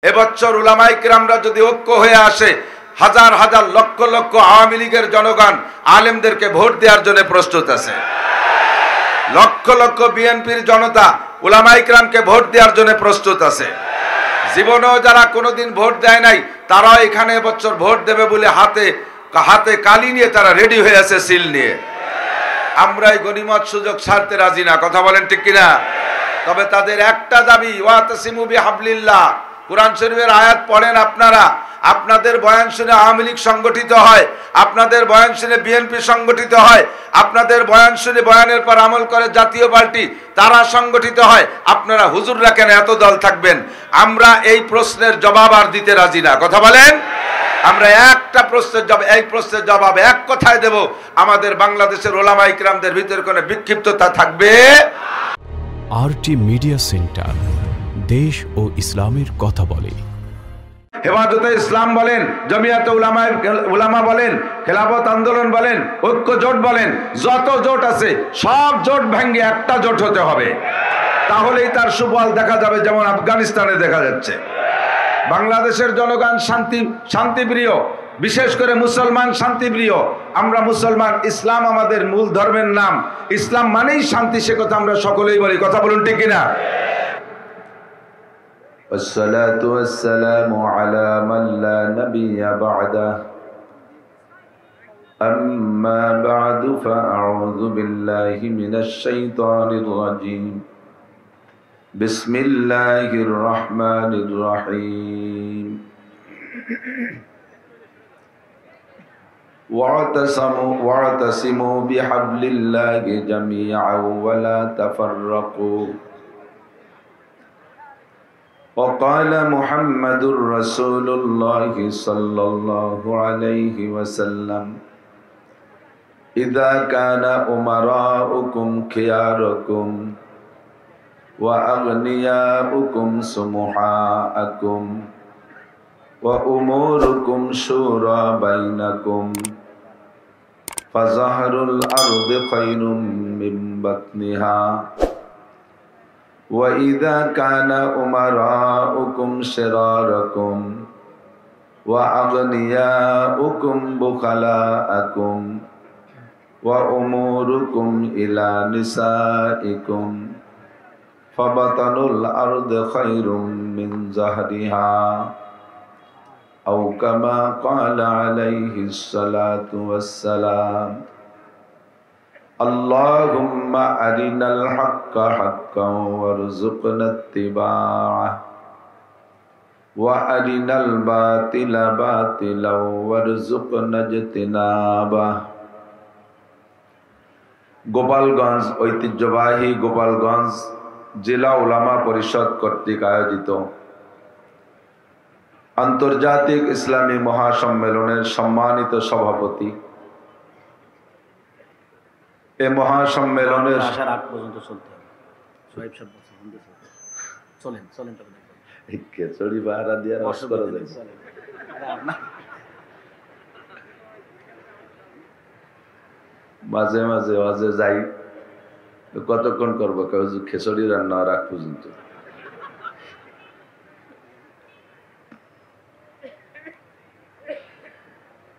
এবছর উলামায়ে কিরামরা যদি ঐক্য হয়ে আসে, হাজার হাজার লক্ষ লক্ষ আওয়ামী লীগের জনগণ আলেমদেরকে ভোট দেওয়ার জন্য প্রস্তুত আছে। লক্ষ লক্ষ বিএনপির জনতা উলামায়ে কিরামকে ভোট দেওয়ার জন্য প্রস্তুত আছে। জীবনেও যারা কোনোদিন ভোট দেয় নাই তারাও এখানে এবছর ভোট দেবে বলে হাতে হাতে কালি নিয়ে তারা রেডি হয়ে আছে, সিল নিয়ে। আমরা এই গনিমত সুযোগ ছাড়তে রাজি না, কথা বলেন ঠিক কিনা? তবে তাদের একটা দাবি, ওয়াতাসিমু বিহাবলিল্লাহ। কুরআন শরীফের আয়াত পড়েন আপনারা, আপনাদের বয়ান শুনে আওয়ামী লীগ সংগঠিত হয়, আপনাদের বয়ান শুনে বিএনপি সংগঠিত হয়, আপনাদের বয়ান শুনে বয়ানের পর আমল করে জাতীয় পার্টি, তারা সংগঠিত হয়। আপনারা হুজুররা কেন এত দল থাকবেন? আমরা এই প্রশ্নের জবাব আর দিতে রাজি না, কথা বলেন। আমরা একটা প্রশ্নের জবাব, এই প্রশ্নের জবাব এক কথায় দেব, আমাদের বাংলাদেশের উলামায়ে কিরামদের ভিতরে কোনো বিক্ষিপ্ততা থাকবে। আরটি মিডিয়া সেন্টার, দেশ ও ইসলামের কথা বলে। হেফাজতে ইসলাম বলেন, জমিয়াতে উলামা বলেন, খেলাফত আন্দোলন বলেন, ঐক্য জোট বলেন, যত জোট আছে সব জোট ভেঙে একটা জোট হতে হবে। তাহলেই তার সুফল দেখা যাবে, যেমন আফগানিস্তানে দেখা যাচ্ছে। বাংলাদেশের জনগণ শান্তিপ্রিয়, বিশেষ করে মুসলমান শান্তিপ্রিয়। আমরা মুসলমান, ইসলাম আমাদের মূল ধর্মের নাম, ইসলাম মানেই শান্তি, সে কথা আমরা সকলেই বলি, কথা বলুন ঠিক কিনা? والصلاة والسلام على من لا نبي بعده أما بعد فأعوذ بالله من الشيطان الرجيم بسم الله الرحمن الرحيم واعتصموا بحبل الله جميعا ولا تفرقوا وقال محمد رسول الله صلى الله عليه وسلم إذا كان أمراؤكم خياركم وأغنياؤكم سمحاءكم وأموركم شورى بينكم فظهر الأرض خير من بطنها وَإِذَا كَانَ أُمَرَاؤُكُمْ شِرَارَكُمْ وَأَغْنِيَاؤُكُمْ بُخَلَاءَكُمْ وَأُمُورُكُمْ إِلَى نِسَائِكُمْ فَبَطْنُ الْأَرْضِ خَيْرٌ مِنْ ظَهْرِهَا أَوْ كَمَا قَالَ عَلَيْهِ الصَّلَاةُ وَالسَّلَامُ اللهم أرنا الحق حقا وارزقنا اتباعه وأرنا الباطل باطلا وارزقنا اجتنابه। গোপালগঞ্জ ঐতিহ্যবাহী গোপালগঞ্জ জেলা উলামা পরিষদ কর্তৃক আয়োজিত আন্তর্জাতিক ইসলামী মহাসম্মেলনের সম্মানিত সভাপতি, এই মহাসম্মেলনের আসার আগ পর্যন্ত চলতে হবে। সোহেব সাহেব চলেন চলেন, খিচুড়ি বাহারা দিয়ে রস করা যায়। মাঝে মাঝে ওয়াজে যাই, কতক্ষণ করবো, খিচুড়ি রান্না আর আগ পর্যন্ত।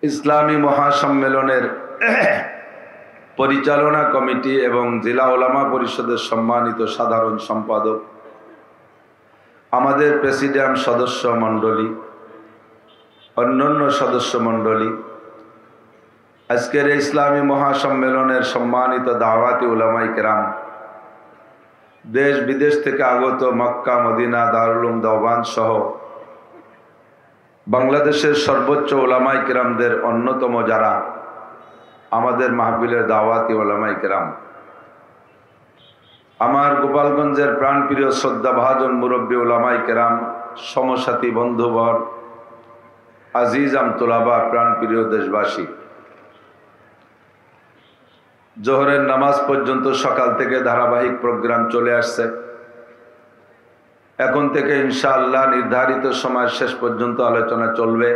ইসলামী মহাসম্মেলনের পরিচালনা কমিটি এবং জেলা উলামা পরিষদের সম্মানিত সাধারণ সম্পাদক, আমাদের প্রেসিডিয়াম সদস্য মণ্ডলী, অন্যান্য সদস্য মণ্ডলী, আজকের ইসলামী মহাসম্মেলনের সম্মানিত দাওয়াতি উলামায়ে কেরাম, দেশ বিদেশ থেকে আগত মক্কা, মদিনা, দারুল উলুম দেওবান সহ বাংলাদেশের সর্বোচ্চ উলামায়ে কেরামদের অন্যতম যারা আমাদের মাহফিলের দাওয়াতি উলামায়ে কেরাম, আমার গোপালগঞ্জের প্রাণপ্রিয় শ্রদ্ধাভাজন মুরব্বী উলামায়ে কেরাম, সমসাথী বন্ধুবর, আজিজ আমতোলাবা, প্রাণপ্রিয় দেশবাসী, জোহরের নামাজ পর্যন্ত সকাল থেকে ধারাবাহিক প্রোগ্রাম চলে আসছে। এখন থেকে ইনশাআল্লাহ নির্ধারিত সময় শেষ পর্যন্ত আলোচনা চলবে।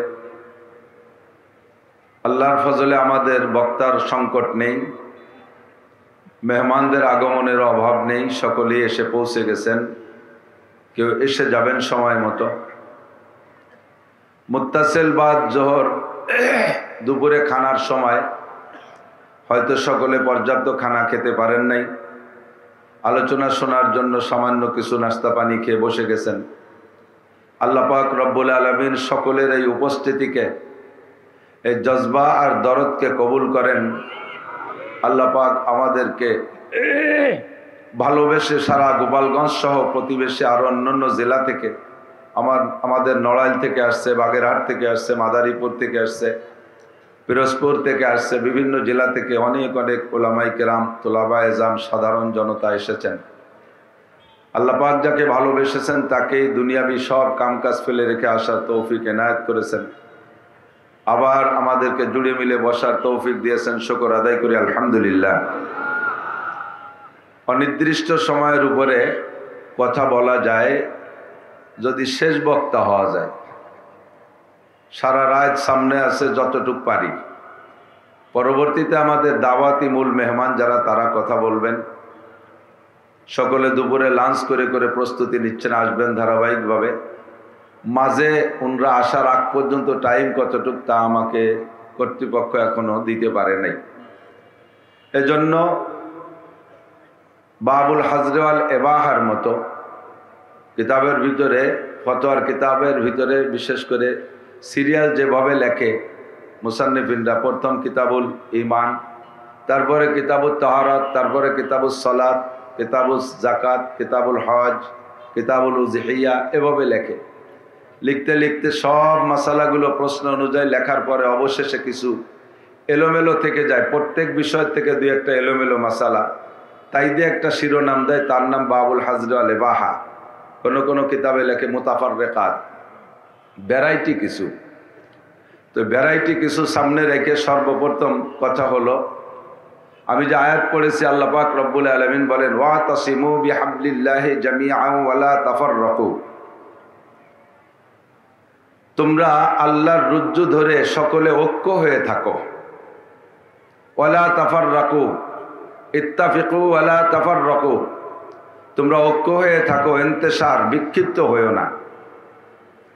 আল্লাহর ফজলে আমাদের বক্তার সংকট নেই, মেহমানদের আগমনের অভাব নেই, সকলেই এসে পৌঁছে গেছেন, কেউ এসে যাবেন সময় মতো। মুত্তাসিল বাদ জোহর দুপুরে খানার সময় হয়তো সকলে পর্যাপ্ত খানা খেতে পারেন নাই, আলোচনা শোনার জন্য সামান্য কিছু নাস্তা পানি খেয়ে বসে গেছেন। আল্লাহ পাক রব্বুল আলামিন সকলের এই উপস্থিতিকে, এই জজবা আর দরদকে কবুল করেন। আল্লাহ পাক আমাদেরকে ভালোবেসে সারা গোপালগঞ্জ সহ প্রতিবেশী আরো অন্যান্য জেলা থেকে, আমাদের নড়াইল থেকে আসছে, বাগেরহাট থেকে আসছে, মাদারীপুর থেকে আসছে, পিরোজপুর থেকে আসছে, বিভিন্ন জেলা থেকে অনেক অনেক ওলামাই কেরাম, তোলাবা এজাম, সাধারণ জনতা এসেছেন। আল্লাহ পাক যাকে ভালোবেসেছেন তাকেই দুনিয়াবি সব কামকাজ ফেলে রেখে আসার তৌফিক এনায়েত করেছেন। আবার আমাদেরকে জুড়ে মিলে বসার তৌফিক দিয়েছেন, শুকর আদায় করি আলহামদুলিল্লাহ। অনির্দিষ্ট সময়ের উপরে কথা বলা যায় যদি শেষ বক্তা হওয়া যায়। সারা রাত সামনে আছে, যতটুক পারি। পরবর্তীতে আমাদের দাওয়াতি মূল মেহমান যারা, তারা কথা বলবেন। সকলে দুপুরে লাঞ্চ করে করে প্রস্তুতি নিচ্ছেন, আসবেন ধারাবাহিকভাবে। মাঝে উনরা আসার আগ পর্যন্ত টাইম কতটুক তা আমাকে কর্তৃপক্ষ এখনো দিতে পারে নাই। এজন্য বাবুল হাজরেওয়াল এবাহার মতো কিতাবের ভিতরে, ফতোয়ার কিতাবের ভিতরে বিশেষ করে সিরিয়াল যেভাবে লেখে মুসান্নিফিনরা, প্রথম কিতাবুল ঈমান, তারপরে কিতাবুল তাহারাত, তারপরে কিতাবুল সালাত, কিতাবুল জাকাত, কিতাবুল হজ, কিতাবুল উজহিয়া, এভাবে লেখে। লিখতে লিখতে সব মাসালাগুলো প্রশ্ন অনুযায়ী লেখার পরে অবশেষে কিছু এলোমেলো থেকে যায়, প্রত্যেক বিষয় থেকে দুই একটা এলোমেলো মাসালা, তাই দিয়ে একটা শিরোনাম দেয়, তার নাম বাবুল হাজরেওয়াল এবাহা। কোনো কোনো কিতাবে লেখে মুতাফাররিকাত, ভ্যারাইটি কিছু। তো ভ্যারাইটি কিছু সামনে রেখে সর্বপ্রথম কথা হলো, আমি যে আয়াত পড়েছি, আল্লাহ পাক রব্বুল আলামিন বলেন ওয়াতাসিমু বিহাবলিল্লাহি জামিআন ওয়ালা তাফাররাকু, তোমরা আল্লাহর রজ্জু ধরে সকলে ঐক্য হয়ে থাকো। ওয়ালা তাফাররাকু, ইত্তাফিকু ওয়ালা তাফাররাকু, তোমরা ঐক্য হয়ে থাকো, ইন্তেশার, বিক্ষিপ্ত হয়েও না।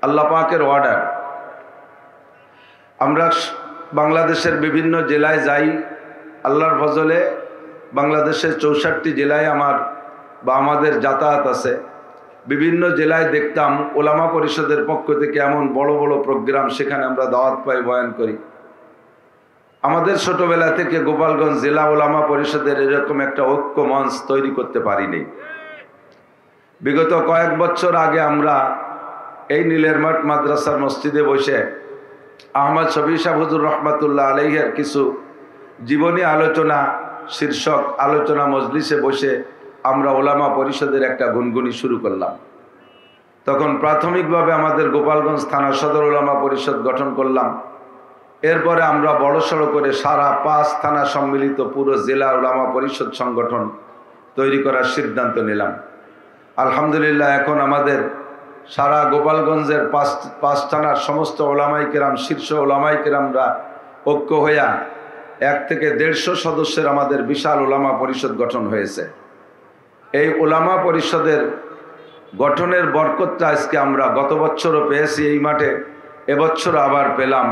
আল্লাহ পাকের অর্ডার। আমরা বাংলাদেশের বিভিন্ন জেলায় যাই, আল্লাহর ফজলে বাংলাদেশের 64 জেলায় আমাদের যাতায়াত আছে। বিভিন্ন জেলায় দেখতাম ওলামা পরিষদের পক্ষ থেকে এমন বড় বড় প্রোগ্রাম, সেখানে আমরা দাওয়াত পাই, বয়ান করি। আমাদের ছোটবেলা থেকে গোপালগঞ্জ জেলা ওলামা পরিষদের এরকম একটা ঐক্য মঞ্চ তৈরি করতে পারিনি। বিগত কয়েক বছর আগে আমরা এই নীলের মাঠ মাদ্রাসার মসজিদে বসে আহমদ শফি সাহেব হুজুর রহমাতুল্লাহ আলাইহির কিছু জীবনী আলোচনা শীর্ষক আলোচনা মজলিসে বসে আমরা ওলামা পরিষদের একটা গুনগুনি শুরু করলাম। তখন প্রাথমিকভাবে আমাদের গোপালগঞ্জ থানা সদর ওলামা পরিষদ গঠন করলাম। এরপরে আমরা বড়সড় করে সারা 5 থানা সম্মিলিত পুরো জেলা ওলামা পরিষদ সংগঠন তৈরি করার সিদ্ধান্ত নিলাম। আলহামদুলিল্লাহ, এখন আমাদের সারা গোপালগঞ্জের 5 থানার সমস্ত ওলামাই কেরাম, শীর্ষ ওলামাই কেরামরা ঐক্য হইয়া 1 থেকে 150 সদস্যের আমাদের বিশাল ওলামা পরিষদ গঠন হয়েছে। এই ওলামা পরিষদের গঠনের বরকতটা আজকে আমরা গত বছরও পেয়েছি এই মাঠে, এবছর আবার পেলাম।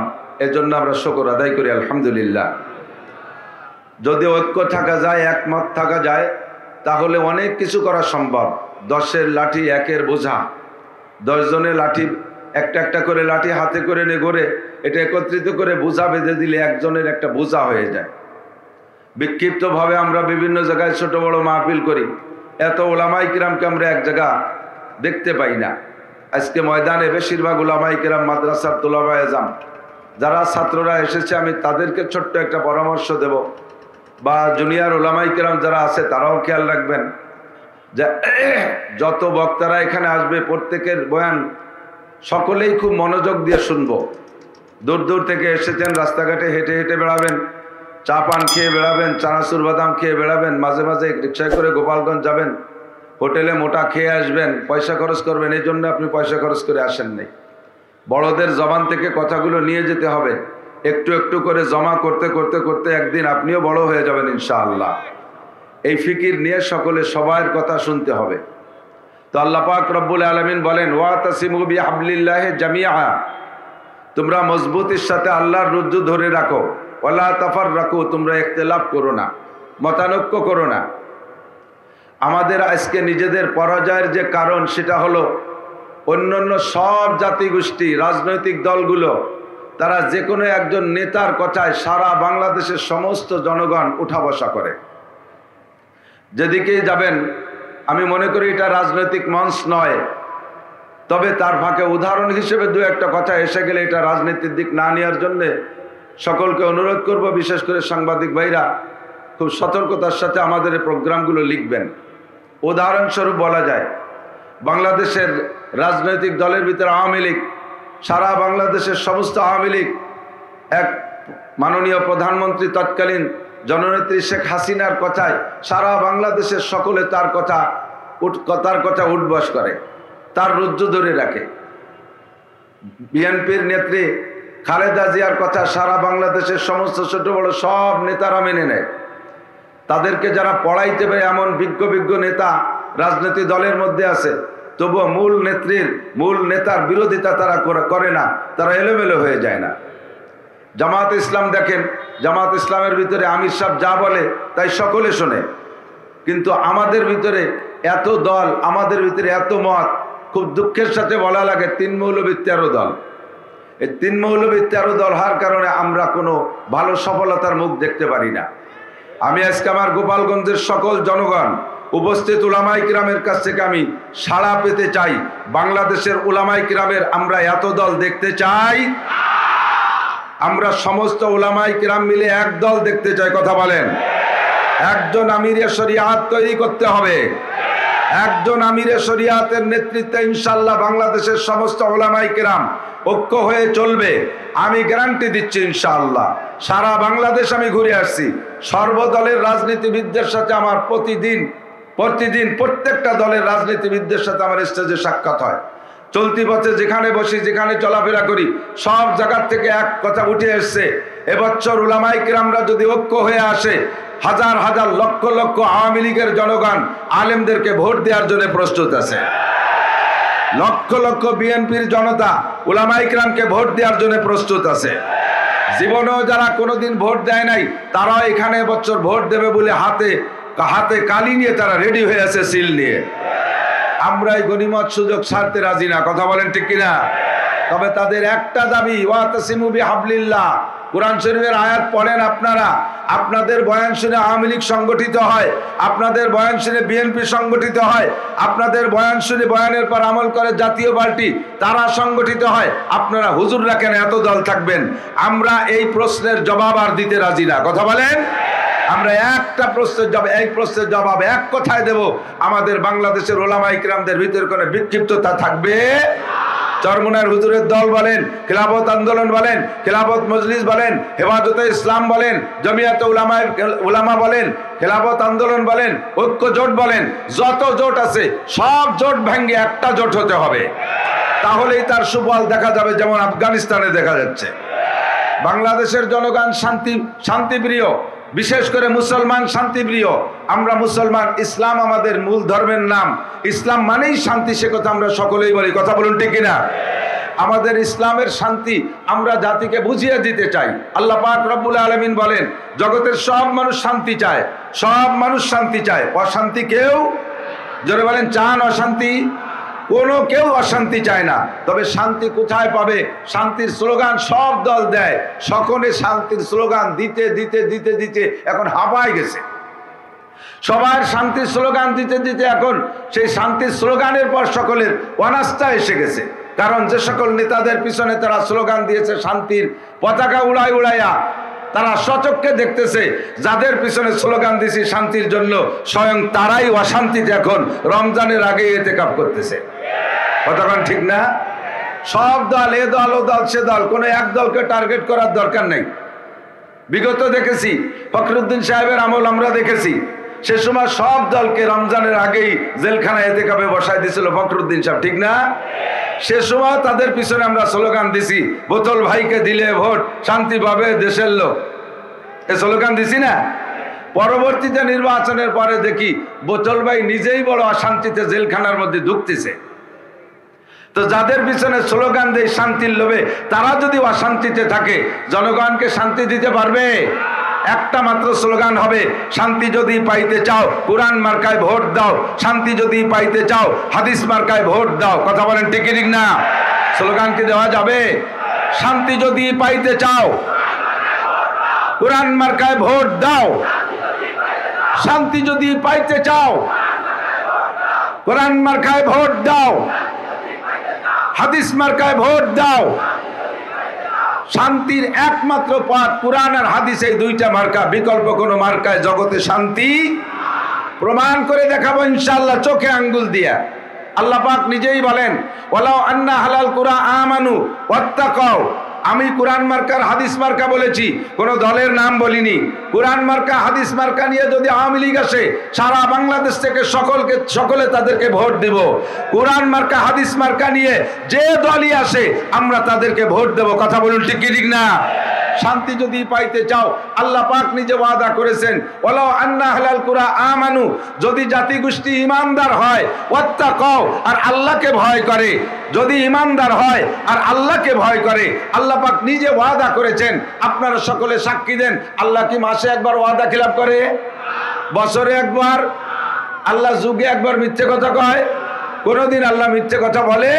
এজন্য আমরা শুকর আদায় করি আলহামদুলিল্লাহ। যদি ঐক্য থাকা যায়, একমত থাকা যায়, তাহলে অনেক কিছু করা সম্ভব। 10-এর লাঠি 1-এর বোঝা, 10 জনের লাঠি, একটা একটা করে লাঠি হাতে করে নিয়ে গড়ে এটা একত্রিত করে বোঝা বেঁধে দিলে একজনের একটা বোঝা হয়ে যায়। বিক্ষিপ্তভাবে আমরা বিভিন্ন জায়গায় ছোট বড় মাহফিল করি, এত ওলামাই কিরামকে আমরা এক জায়গা দেখতে পাই না। আজকে ময়দানে বেশিরভাগ ওলামাই কিরাম, মাদ্রাসার তোলাবা এজাম, যারা ছাত্ররা এসেছে, আমি তাদেরকে ছোট্ট একটা পরামর্শ দেব, বা জুনিয়র ওলামাই কিরাম যারা আছে তারাও খেয়াল রাখবেন যে যত বক্তারা এখানে আসবে প্রত্যেকের বয়ান সকলেই খুব মনোযোগ দিয়ে শুনবো। দূর দূর থেকে এসেছেন, রাস্তাঘাটে হেঁটে হেঁটে বেড়াবেন, চা পান খেয়ে বেড়াবেন, চানাচুর বাদাম খেয়ে বেড়াবেন, মাঝে মাঝে রিক্সায় করে গোপালগঞ্জ যাবেন, হোটেলে মোটা খেয়ে আসবেন, পয়সা খরচ করবেন। এই জন্য আপনি পয়সা খরচ করে আসেন নাই। বড়দের জবান থেকে কথাগুলো নিয়ে যেতে হবে, একটু একটু করে জমা করতে করতে করতে একদিন আপনিও বড় হয়ে যাবেন ইনশাআল্লাহ। এই ফিকির নিয়ে সকলে সবার কথা শুনতে হবে। তো আল্লাহ পাক রব্বুল আলামিন বলেন ওয়াতাসিমু বিহাবলিল্লাহি জামিআ, তোমরা মজবুতির সাথে আল্লাহর রজ্জু ধরে রাখো, ওয়ালা তাফাররাকু, তোমরা ইখতিলাফ করো না, মতানৈক্য করো না। আমাদের আজকে নিজেদের পরাজয়ের যে কারণ সেটা হলো অন্যান্য সব জাতিগোষ্ঠী রাজনৈতিক দলগুলো তারা যে কোনো একজন নেতার কথায় সারা বাংলাদেশের সমস্ত জনগণ উঠা বসা করে। যেদিকেই যাবেন আমি মনে করি এটা রাজনৈতিক মঞ্চ নয়, তবে তার ফাঁকে উদাহরণ হিসেবে দু একটা কথা এসে গেলে এটা রাজনীতির দিক না নেওয়ার জন্যে সকলকে অনুরোধ করব, বিশেষ করে সাংবাদিক ভাইরা খুব সতর্কতার সাথে আমাদের এই প্রোগ্রামগুলো লিখবেন। উদাহরণস্বরূপ বলা যায় বাংলাদেশের রাজনৈতিক দলের ভিতরে আওয়ামী লীগ, সারা বাংলাদেশের সমস্ত আওয়ামী লীগ এক মাননীয় প্রধানমন্ত্রী তৎকালীন জননেত্রী শেখ হাসিনার কথায় সারা বাংলাদেশের সকলে তার কথা উঠবস করে, তার রজ্জু ধরে রাখে। বিএনপির নেত্রী খালেদা জিয়ার কথা সারা বাংলাদেশের সমস্ত ছোট বড় সব নেতারা মেনে নেয়। তাদেরকে যারা পড়াইতে পারে এমন বিজ্ঞ নেতা রাজনৈতিক দলের মধ্যে আছে, তবুও মূল নেতার বিরোধিতা তারা করে না, তারা এলোমেলো হয়ে যায় না। জামাত ইসলাম দেখেন, জামাত ইসলামের ভিতরে আমির সাহেব যা বলে তাই সকলে শোনে, কিন্তু আমাদের ভিতরে এত দল, আমাদের ভিতরে এত মত, খুব দুঃখের সাথে বলা লাগে 3 মৌলবী 13 দল। এই 3 মৌলবী 13 দল হওয়ার কারণে আমরা কোনো ভালো সফলতার মুখ দেখতে পারি না। আমি আজকে আমার গোপালগঞ্জের সকল জনগণ উপস্থিত উলামায়ে কিরামের কাছ থেকে আমি সাড়া পেতে চাই, বাংলাদেশের উলামায়ে কিরামের আমরা এত দল দেখতে চাই, আমরা সমস্ত উলামায়ে কিরাম মিলে এক দল দেখতে চাই। কথা বলেন, একজন আমিরে শরিয়াত তৈরি করতে হবে, একজন আমিরে শরিয়াতের নেতৃত্বে ইনশাআল্লাহ বাংলাদেশের সমস্ত উলামায়ে কিরাম ঐক্য হয়ে চলবে। আমি গ্যারান্টি দিচ্ছি ইনশাআল্লাহ। সারা বাংলাদেশ আমি ঘুরে আসছি, সর্বদলের রাজনীতিবিদদের সাথে আমার প্রতিদিন প্রত্যেকটা দলের রাজনীতিবিদদের সাথে আমার স্টেজে সাক্ষাৎ হয়। চলতি পথে যেখানে বসি, যেখানে চলাফেরা করি, সব জায়গার থেকে এক কথা উঠে এসছে, এবছর উলামায়ে কিরামরা যদি ঐক্য হয়ে আসে, হাজার হাজার লক্ষ লক্ষ আওয়ামী লীগের জনগণ আলেমদেরকে ভোট দেওয়ার জন্য প্রস্তুত আছে। লক্ষ লক্ষ বিএনপির জনতা উলামায়ে কিরামকে ভোট দেওয়ার জন্য প্রস্তুত আছে। জীবনেও যারা কোনোদিন ভোট দেয় নাই তারা এখানে এবছর ভোট দেবে বলে হাতে কালি নিয়ে তারা রেডি হয়ে আছে, সিল নিয়ে। আমরা এই গনিমত সুযোগ ছাড়তে রাজি না। কথা বলেন ঠিক কিনা? তবে তাদের একটা দাবি, ওয়াতাসিমু বিহাবলিল্লাহ। কোরআন শরীফের আয়াত পড়েন আপনারা, আপনাদের বয়ান শুনে আওয়ামী লীগ সংগঠিত হয়, আপনাদের বয়ান শুনে বিএনপি সংগঠিত হয়, আপনাদের বয়ান শুনে বয়ানের পর আমল করে জাতীয় পার্টি, তারা সংগঠিত হয়। আপনারা হুজুর রাখেন এত দল থাকবেন? আমরা এই প্রশ্নের জবাব আর দিতে রাজি না। কথা বলেন, আমরা একটা প্রশ্নের জবাব, এই প্রশ্নের জবাব এক কথায় দেব, আমাদের বাংলাদেশের উলামায়ে কিরামদের ভিতরে কোনো বিক্ষিপ্ততা থাকবে। চরমনার হুজুরের দল বলেন, খিলাফত আন্দোলন বলেন, খিলাফত মজলিস বলেন, হেফাজতে ইসলাম বলেন, জমিয়াতে উলামা বলেন, খিলাফত আন্দোলন বলেন, ঐক্য জোট বলেন, যত জোট আছে সব জোট ভেঙে একটা জোট হতে হবে, তাহলেই তার সুফল দেখা যাবে, যেমন আফগানিস্তানে দেখা যাচ্ছে। বাংলাদেশের জনগণ শান্তিপ্রিয়, বিশেষ করে মুসলমান শান্তিপ্রিয়। আমরা মুসলমান, ইসলাম আমাদের মূল ধর্মের নাম, ইসলাম মানেই শান্তি, সে কথা আমরা সকলেই বলি। কথা বলুন ঠিক কিনা? আমাদের ইসলামের শান্তি আমরা জাতিকে বুঝিয়ে দিতে চাই। আল্লাহ পাক রব্বুল আলামিন বলেন, জগতের সব মানুষ শান্তি চায়, সব মানুষ শান্তি চায়, অশান্তি কেউ, জোরে বলেন, চান অশান্তি? কেউ অশান্তি চায় না। তবে শান্তি কোথায় পাবে? শান্তির স্লোগান সব দল দেয়, সকলে শান্তির স্লোগান দিতে দিতে দিতে দিতে এখন হাঁপায় গেছে। সবার শান্তির স্লোগান দিতে দিতে এখন সেই শান্তির স্লোগানের পর সকলের অনাস্থা এসে গেছে। কারণ যে সকল নেতাদের পিছনে তারা স্লোগান দিয়েছে শান্তির পতাকা উড়াইয়া, তারা সচক্ষে দেখতেছে যাদের পিছনে স্লোগান দিয়েছি শান্তির জন্য, স্বয়ং তারাই অশান্তিতে এখন রমজানের আগে ইতিকাফ করতেছে। কতক্ষণ ঠিক না? সব দল, এ দল ও দল সে দল, কোনো এক দলকে টার্গেট করার দরকার নেই। বিগত দেখেছি, ফখরুদ্দিন সাহেবের আমল আমরা দেখেছি, সে সময় সব দলকে রমজানের আগেই জেলখানায় ইতিকাফে বসায় দিয়েছিল ফখরুদ্দিন সাহেব, ঠিক না? সে সময় তাদের পিছনে আমরা স্লোগান দিছি, বোতল ভাইকে দিলে ভোট, শান্তি পাবে দেশের লোক, এ স্লোগান দিছি না? পরবর্তীতে নির্বাচনের পরে দেখি বোতল ভাই নিজেই বড় অশান্তিতে জেলখানার মধ্যে ঢুকতেছে। তো যাদের পিছনে স্লোগান দেয় শান্তির লোভে, তারা যদি অশান্তিতে থাকে, জনগণকে শান্তি দিতে পারবে? একটা মাত্র স্লোগান হবে, শান্তি যদি পাইতে চাও কুরআন মার্কায় ভোট দাও, শান্তি যদি পাইতে চাও হাদিস মার্কায় ভোট দাও। কথা বলেন ঠিক ঠিক না? স্লোগান কি দেওয়া যাবে? শান্তি যদি পাইতে চাও কুরআন মার্কায় ভোট দাও, শান্তি যদি পাইতে চাও কুরআন মার্কায় ভোট দাও, হাদিস মার্কায় ভোট দাও। শান্তির একমাত্র পথ কুরআন আর হাদিস, এই দুইটা মার্কা, বিকল্প কোনো মার্কায় জগতে শান্তি প্রমাণ করে দেখাবো ইনশাআল্লাহ, চোখে আঙ্গুল দিয়া। আল্লাহ পাক নিজেই বলেন, ওয়ালাউ আন্না হালাল কুরআন আমানু ওয়াত্তাকাও। আমি কুরআন মার্কার হাদিস মার্কা বলেছি, কোন দলের নাম বলিনি। কুরআন মার্কা হাদিস মার্কা নিয়ে যদি আওয়ামী লীগ আসে, সারা বাংলাদেশ থেকে সকলে তাদেরকে ভোট দেব। কুরআন মার্কা হাদিস মার্কা নিয়ে যে দলই আসে আমরা তাদেরকে ভোট দেব। কথা বলুন ঠিক কি ঠিক না? শান্তি যদি পাইতে চাও, আল্লাহ পাক নিজে ওয়াদা করেছেন, ওয়ালাউ আন্না আহলাল কুরআন আমানু, যদি জাতি গোষ্ঠী ঈমানদার হয়, ওয়াত্তাকাও, আর আল্লাহকে ভয় করে, যদি ঈমানদার হয় আর আল্লাহকে ভয় করে, আল্লাহ পাক নিজে ওয়াদা করেছেন। আপনারা সকলে সাক্ষী দেন, আল্লাহ কি মাসে একবার ওয়াদা খিলাফ করে? বছরে একবার? আল্লাহ যুগে একবার মিথ্যে কথা কয়? কোনদিন আল্লাহ মিথ্যে কথা বলে?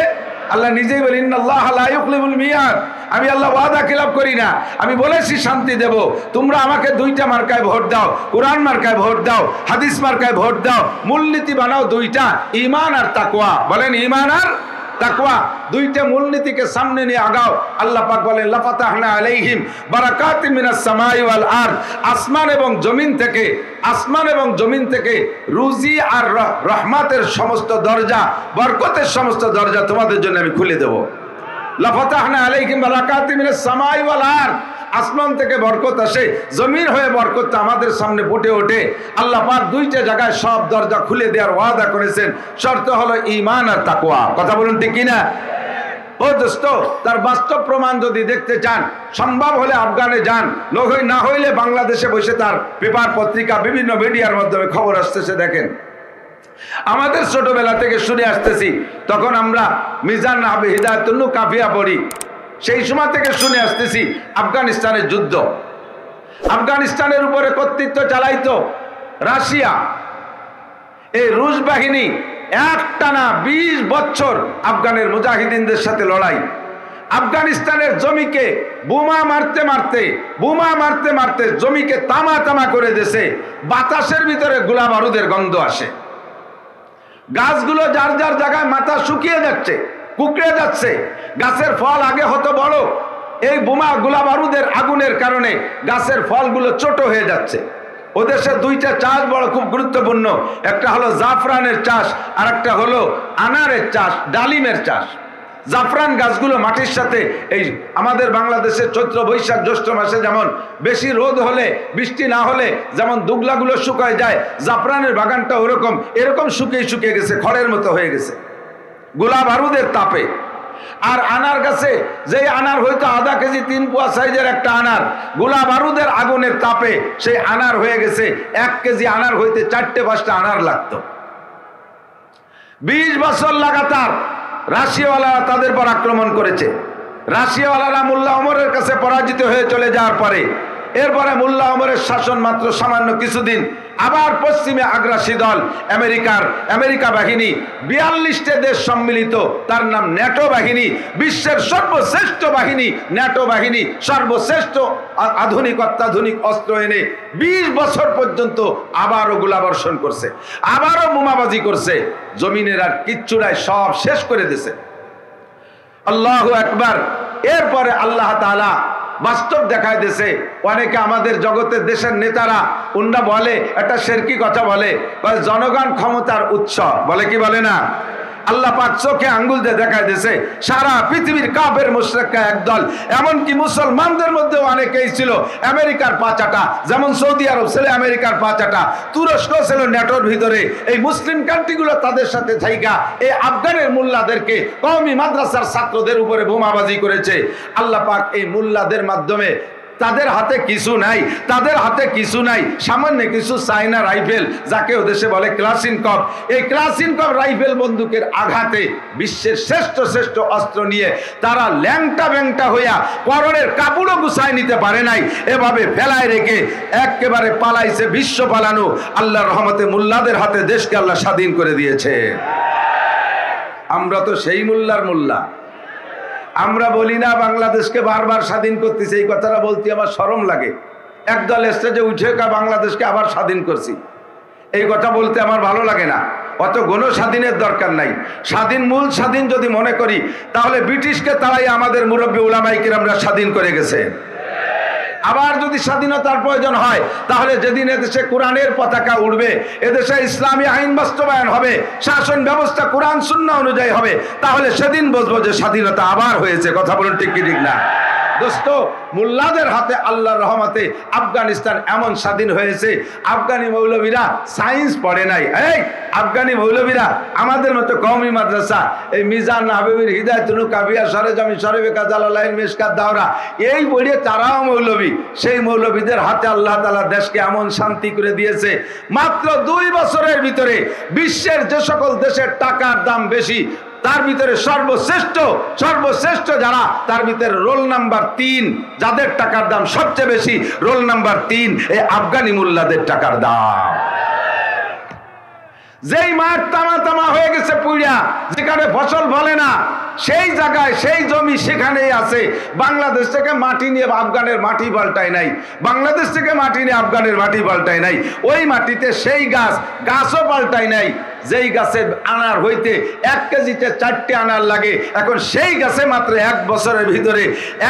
আল্লাহ নিজেই বলেন, ইন্নাল্লাহা লা ইউখলিফুল মিয়াদ। আমি আল্লাহ ওয়াদা খিলাফ করি না। আমি বলেছি শান্তি দেব, তোমরা আমাকে দুইটা মার্কায় ভোট দাও, কুরআন মার্কায় ভোট দাও, হাদিস মার্কায় ভোট দাও। মূলনীতি বানাও দুইটা, ঈমান আর তাকওয়া। বলেন ঈমান আর তাকওয়া, দুইটা মূলনীতিকে সামনে নিয়ে আগাও। আল্লাহ পাক বলেন, লাফাতাহনা আলাইহিম বারাকাতিম মিনাস সামাই ওয়াল আরদ। আসমান এবং জমিন থেকে রুজি আর রহমতের সমস্ত দরজা, বরকতের সমস্ত দরজা তোমাদের জন্য আমি খুলে দেব। লাফাতাহনা আলাইহিম বারাকাতিম মিনাস সামাই ওয়াল আরদ। আসমান থেকে বরকত আসে, জমিন হয়ে বরকতটা আমাদের সামনে ফুটে ওঠে। আল্লাহ পাক দুইটা জায়গায় সব দরজা খুলে দেওয়ার ওয়াদা করেছেন। শর্ত হলো ঈমান আর তাকওয়া। কথা বলুন ঠিক কিনা? ও দোস্ত, তার বাস্তব প্রমাণ যদি দেখতে চান, সম্ভব হলে আফগানে যান, না হইলে বাংলাদেশে বসে তার পেপার পত্রিকা বিভিন্ন মিডিয়ার মাধ্যমে খবর আসতেছে দেখেন। আমাদের ছোটবেলা থেকে শুনে আসতেছি, তখন আমরা মিজান আবি হিদায়াতুন কাফিয়া পড়ি, সেই সময় থেকে শুনে আসতেছি আফগানিস্তানের যুদ্ধ। আফগানিস্তানের উপরে কর্তৃত্ব চালাইতো রাশিয়া। এই রুশ বাহিনী একটানা 20 বছর আফগানের মুজাহিদিনদের সাথে লড়াই। আফগানিস্তানের জমিকে বোমা মারতে মারতে জমিকে তামা করে দিয়েছে। বাতাসের ভিতরে গোলা বারুদের গন্ধ আসে। গাছগুলো যার যার জায়গায় মাথা শুকিয়ে যাচ্ছে, কুকড়ে যাচ্ছে। গাছের ফল আগে হতো বড়, এই বোমা গোলা বারুদের আগুনের কারণে গাছের ফলগুলো ছোট হয়ে যাচ্ছে। ও দেশে দুইটা চাষ বড় খুব গুরুত্বপূর্ণ, একটা হলো জাফরানের চাষ আর একটা হলো আনারের চাষ, ডালিমের চাষ। জাফরান গাছগুলো মাটির সাথে, এই আমাদের বাংলাদেশে চৈত্র বৈশাখ জ্যৈষ্ঠ মাসে যেমন বেশি রোদ হলে, বৃষ্টি না হলে যেমন দুগলাগুলো শুকায় যায়, জাফরানের বাগানটা এরকম শুকিয়ে গেছে, খড়ের মতো হয়ে গেছে গোলা বারুদের তাপে। আর আনার গাছে, যেই আনার হয়তো আধা কেজি 3 পোয়া সাইজের একটা আনার, গোলা বারুদের আগুনের তাপে সেই আনার হয়ে গেছে 1 কেজি আনার হইতে 4-5টা আনার লাগতো। 20 বছর লাগাতার রাশিয়াওয়ালারা তাদের পর আক্রমণ করেছে। রাশিয়াওয়ালারা মোল্লা ওমরের কাছে পরাজিত হয়ে চলে যাওয়ার পরে, এরপরে মোল্লা ওমরের শাসন মাত্র সামান্য কিছুদিন, আবার পশ্চিমে আগ্রাসী দল আমেরিকা বাহিনী, 42টা দেশ সম্মিলিত, তার নাম ন্যাটো বাহিনী, বিশ্বের সর্বশ্রেষ্ঠ বাহিনী ন্যাটো বাহিনী, সর্বশ্রেষ্ঠ অত্যাধুনিক অস্ত্র এনে 20 বছর পর্যন্ত আবারও গোলাবর্ষণ করছে, আবারও বোমাবাজি করছে। জমিনের আর কিচ্ছু নাই, সব শেষ করে দিয়েছে। আল্লাহু আকবার। এরপরে আল্লাহ তাআলা বাস্তব দেখায় দিয়েছে। অনেকে আমাদের জগতের দেশের নেতারা উন্না বলে, একটা শেরকি কথা বলে, জনগণ ক্ষমতার উৎস বলে, কি বলে না? আল্লাহ পাক চোখে আঙ্গুল দিয়ে দেখায় দিয়েছে, সারা পৃথিবীর কাফের মুশরিকরা একদল, এমনকি মুসলমানদের মধ্যে অনেকেই ছিল আমেরিকার পাচাটা। যেমন সৌদি আরব ছিল আমেরিকার পাচাটা, তুরস্ক ছিল ন্যাটোর ভিতরে। এই মুসলিম কান্ট্রিগুলো তাদের সাথে জায়গা এই আফগানের মুল্লাদেরকে, কওমি মাদ্রাসার ছাত্রদের উপরে বোমাবাজি করেছে। আল্লাহ পাক এই মুল্লাদের মাধ্যমে তাদের হাতে কিছু নাই, তাদের হাতে কিছু নাই, সামান্য কিছু চায়না রাইফেল, যাকে ওদেশে বলে ক্লাসিনকভ। এই ক্লাসিনকভ রাইফেল বন্দুকের আঘাতে বিশ্বের শ্রেষ্ঠ শ্রেষ্ঠ অস্ত্র নিয়ে তারা ল্যাংটা ব্যাংটা হইয়া পরনের কাপড়ও গুছায় নিতে পারে নাই, এভাবে ফেলায় রেখে একেবারে পালাইছে। বিশ্ব পালানো, আল্লাহর রহমতে মোল্লাদের হাতে দেশকে আল্লাহ স্বাধীন করে দিয়েছে। আমরা তো সেই মোল্লার মোল্লা। আমরা বলি না বাংলাদেশকে বারবার স্বাধীন করতেছি, এই কথাটা বলতে আমার শরম লাগে। একদল স্টেজে উঠে বাংলাদেশকে আবার স্বাধীন করছি, এই কথা বলতে আমার ভালো লাগে না। অত গণ স্বাধীনের দরকার নাই। স্বাধীন, মূল স্বাধীন যদি মনে করি তাহলে ব্রিটিশকে তারাই আমাদের মুরব্বী উলামায়ে কিরামরা স্বাধীন করে গেছে। আবার যদি স্বাধীনতার প্রয়োজন হয় তাহলে যেদিন এদেশে কোরআনের পতাকা উঠবে, এদেশে ইসলামী আইন বাস্তবায়ন হবে, শাসন ব্যবস্থা কোরআন সুন্নাহ অনুযায়ী হবে, তাহলে সেদিন বুঝবো যে স্বাধীনতা আবার হয়েছে। কথা বলুন ঠিক কি ঠিক না? দোস্ত, মোল্লাদের হাতে আল্লাহর রহমতে আফগানিস্তান এমন স্বাধীন হয়েছে, আফগানি মৌলবীরা সায়েন্স পড়ে নাই। এই আফগানি মৌলবীরা আমাদের মতো কওমি মাদ্রাসা, এই মিজান হাবিবির হিদায়াতুল কাবিয়া সরেজমি সরেবেকা জালালাইন মিশকাত দাওরা, এই বইয়ে তারাও মৌলবী। সেই মৌলবীদের হাতে আল্লাহ তাআলা দেশকে এমন শান্তি করে দিয়েছে, মাত্র 2 বছরের ভিতরে বিশ্বের যে সকল দেশের টাকার দাম বেশি তার ভিতরে সর্বশ্রেষ্ঠ যারা, তার ভিতরে রোল নাম্বার 3, যাদের টাকার দাম সবচেয়ে বেশি, রোল নাম্বার 3 এই আফগানি মোল্লাদের টাকার দাম। যেই মাঠ তামা তামা হয়ে গেছে পুড়িয়া, যেখানে ফসল ফলে না, সেই জায়গায় সেই জমি সেখানেই আছে। বাংলাদেশ থেকে মাটি নিয়ে আফগানের মাটি পাল্টায় নাই, বাংলাদেশ থেকে মাটি নিয়ে আফগানের মাটি পাল্টায় নাই, ওই মাটিতে সেই গাছও পাল্টায় নাই। যেই গাছের আনার হইতে 1 কেজিতে 4টে আনার লাগে, এখন সেই গাছে মাত্র 1 বছরের ভিতরে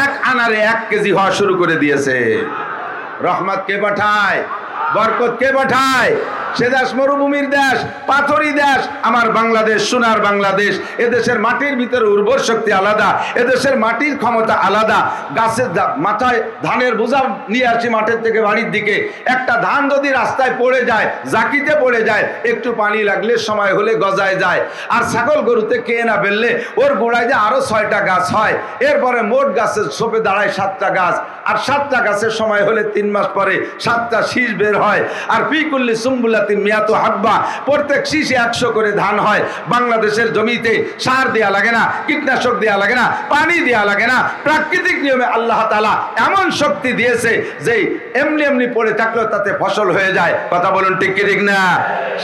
1 আনারে 1 কেজি হওয়া শুরু করে দিয়েছে। রহমত কে পাঠায়? বরকত কে পাঠায়? সে দেশ মরুভূমির দেশ, পাথরি দেশ আমার বাংলাদেশ, সোনার বাংলাদেশ। এদেশের মাটির ভিতরে উর্বর শক্তি আলাদা, এদেশের মাটির ক্ষমতা আলাদা। গাছের মাথায় ধানের বোঝা নিয়ে আসি মাঠের থেকে বাড়ির দিকে, একটা ধান যদি রাস্তায় পড়ে যায়, জাকিতে পড়ে যায়, একটু পানি লাগলে সময় হলে গজায় যায়। আর ছাগল গরুতে কে না ফেললে ওর গোড়ায় যে আরো 6টা গাছ হয়। এরপরে মোট গাছের ছোপে দাঁড়ায় 7টা গাছ, আর 7টা গাছের সময় হলে 3 মাস পরে 7টা শীষ বের হয়। আর ফিকুল্লি সুম্বুলাতিন মিয়াতু হাব্বা, প্রত্যেক শীষে 100 করে ধান হয়। বাংলাদেশের জমিতে সার দেয়া লাগে না, কীটনাশক দেয়া লাগে না, পানি দেয়া লাগে না, প্রাকৃতিক নিয়মে আল্লাহ তাআলা এমন শক্তি দিয়েছে যে এমনি এমনি পড়ে থাকলেও তাতে ফসল হয়ে যায়। কথা বলুন ঠিক কি ঠিক না?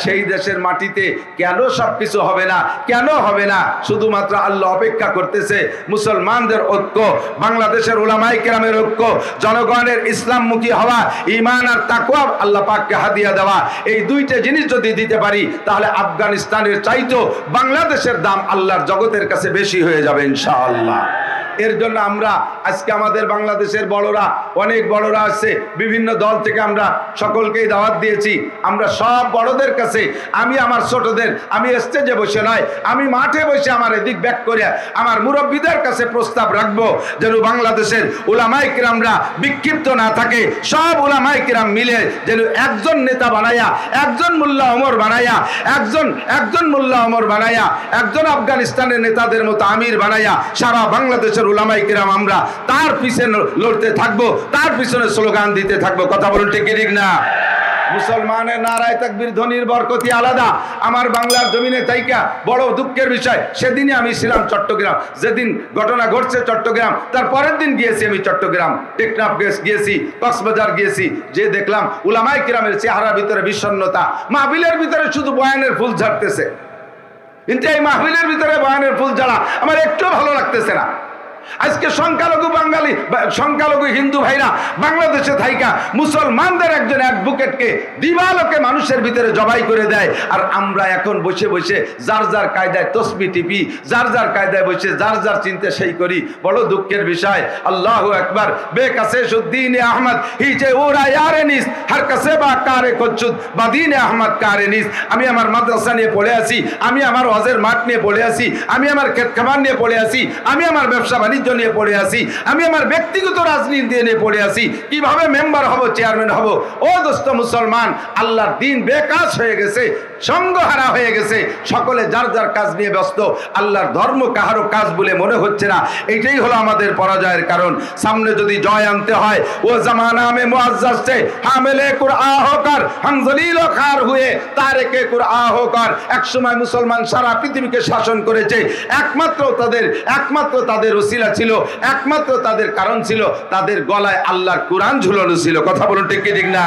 সেই দেশের মাটিতে কেন সবকিছু হবে না? কেন হবে না? শুধুমাত্র আল্লাহ অপেক্ষা করতেছে মুসলমানদের ঐক্য, বাংলাদেশের উলামায়ে কেরামের ঐক্য, জনগণের ইসলামমুখী হওয়া, ঈমান আর তাকওয়া আল্লাহ পাককে হাদিয়া দেওয়া। এই 2টে জিনিস যদি দিতে পারি তাহলে আফগানিস্তানের চাইতেও বাংলাদেশের দাম আল্লাহর জগতের কাছে বেশি হয়ে যাবে ইনশাআল্লাহ। এর জন্য আমরা আজকে আমাদের বাংলাদেশের বড়রা, অনেক বড়রা আছে, বিভিন্ন দল থেকে আমরা সকলকেই দাওয়াত দিয়েছি। আমরা সব বড়দের কাছে, আমি আমার ছোটদের, আমি স্টেজে বসে নয়, আমি মাঠে বসে আমার এদিক ব্যাক করে আমার মুরব্বীদের কাছে প্রস্তাব রাখবো যেন বাংলাদেশের উলামায়ে কিরামরা বিক্ষিপ্ত না থাকে। সব উলামায়ে কিরাম মিলে যেন একজন নেতা বানায়া, একজন মোল্লা ওমর বানায়া, একজন মোল্লা ওমর বানায়া, একজন আফগানিস্তানের নেতাদের মতো আমির বানায়া সারা বাংলাদেশের উলামায়ে কিরাম আমরা তার পিছনে লড়তে থাকবো, তার পিছনে স্লোগান দিতে থাকবো। কথা বলুন ঠিক কি ঠিক না? মুসলমানের নারায়ে তাকবীর ধ্বনির বরকতি আলাদা। আমার বাংলার জমিনে তাইকা বড় দুঃখের বিষয়, সেদিনই আমি ছিলাম চট্টগ্রাম, যেদিন ঘটনা ঘটছে চট্টগ্রাম, তার পরের দিন গিয়েছি আমি চট্টগ্রাম, টেকনাফ গিয়েছি, কক্সবাজার গিয়েছি, যে দেখলাম উলামায়ে কিরামের চেহারার ভিতরে বিষণ্ণতা। মাহফিলের ভিতরে শুধু বয়ানের ফুল ঝাড়তেছে, কিন্তু এই মাহফিলের ভিতরে বয়ানের ফুল ঝাড়া আমার একটু ভালো লাগতেছে না। আজকে সংখ্যালঘু বাঙালি, সংখ্যালঘু হিন্দু ভাইরা বাংলাদেশে থাইকা মুসলমানদের একজন অ্যাডভোকেটকে দিবালোকে মানুষের ভিতরে জবাই করে দেয়। আর আমরা এখন বসে বসে যার যার কায়দায় তসবিহ টিপি, যার যার কায়দায় বসে যার যার চিন্তা সেই করি। বড় দুঃখের বিষয়। আল্লাহু আকবার। বেকাসে সুদ্দিন আহমদ হিজে ওরা ইয়ারে নিস হর কাসে বা কারে কচ্চুদ বাদিন আহমদ কারে নিস। আমি আমার মাদ্রাসা নিয়ে পড়ে আছি, আমি আমার হজের মাঠ নিয়ে পড়ে আছি, আমি আমার ক্ষেত খামার নিয়ে পড়ে আছি, আমি আমার ব্যবসা বাণিজ্য নিয়ে পড়ে আছি, আমি আমার ব্যক্তিগত রাজনীতি নিয়ে পড়ে আছি, কিভাবে মেম্বার হব, চেয়ারম্যান হব। ও দোস্ত মুসলমান, আল্লাহর দ্বীন বেকাজ হয়ে গেছে। সঙ্গহারা হয়ে গেছে, সকলে যার যার কাজ নিয়ে ব্যস্ত, আল্লাহর ধর্ম কাহারও কাজ বলে মনে হচ্ছে না। এটাই হলো আমাদের পরাজয়ের কারণ। সামনে যদি জয় আনতে হয়, ও জামানা মে মুআজ্জাজ সে হামিলে কুরআন হোকর हम जलील ও খার হুয়ে তারিকে কুরআন হোকর। একসময় মুসলমান সারা পৃথিবীকে শাসন করেছে, একমাত্র তাদের ওসিলা ছিল, একমাত্র তাদের কারণ ছিল তাদের গলায় আল্লাহর কোরআন ঝুলানো ছিল। কথা বলুন ঠিক কি ঠিক না?